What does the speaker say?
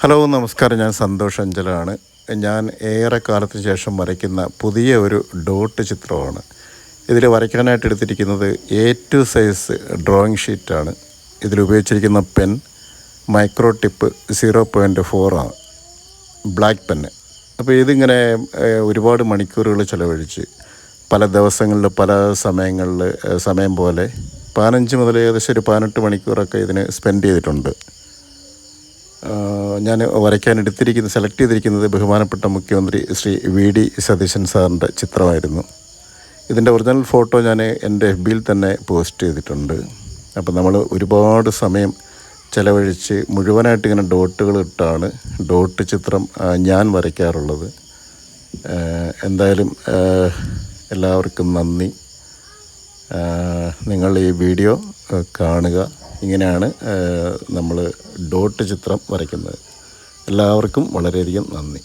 Hello നമസ്കാരം, ഞാൻ സന്തോഷ് അഞ്ചലാണ്. ഞാൻ ഏറെ കാലത്തിന് ശേഷം വരയ്ക്കുന്ന പുതിയ ഒരു ഡോട്ട് ചിത്രമാണ്. ഇതിൽ വരയ്ക്കാനായിട്ട് എടുത്തിരിക്കുന്നത് A2 സൈസ് ഡ്രോയിങ് ഷീറ്റാണ്. ഇതിലുപയോഗിച്ചിരിക്കുന്ന പെൻ മൈക്രോ ടിപ്പ് 0.4 ആണ്, ബ്ലാക്ക് പെന്ന്. അപ്പോൾ ഇതിങ്ങനെ ഒരുപാട് മണിക്കൂറുകൾ ചിലവഴിച്ച് പല ദിവസങ്ങളിൽ പല സമയങ്ങളിൽ സമയം പോലെ 15 മുതൽ ഏകദേശം ഒരു 18 മണിക്കൂറൊക്കെ ഇതിന് സ്പെൻഡ് ചെയ്തിട്ടുണ്ട്. ഞാൻ സെലക്ട് ചെയ്തിരിക്കുന്നത് ബഹുമാനപ്പെട്ട മുഖ്യമന്ത്രി ശ്രീ VD സതീശൻ സാറിൻ്റെ ചിത്രമായിരുന്നു. ഇതിൻ്റെ ഒറിജിനൽ ഫോട്ടോ ഞാൻ എൻ്റെ FBയിൽ തന്നെ പോസ്റ്റ് ചെയ്തിട്ടുണ്ട്. അപ്പോൾ നമ്മൾ ഒരുപാട് സമയം ചിലവഴിച്ച് മുഴുവനായിട്ട് ഇങ്ങനെ ഡോട്ടുകൾ ഇട്ടാണ് ഡോട്ട് ചിത്രം ഞാൻ വരയ്ക്കാറുള്ളത്. എന്തായാലും എല്ലാവർക്കും നന്ദി. നിങ്ങൾ ഈ വീഡിയോ കാണുക. ഇങ്ങനെയാണ് നമ്മൾ ഡോട്ട് ചിത്രം വരയ്ക്കുന്നത്. എല്ലാവർക്കും വളരെയധികം നന്ദി.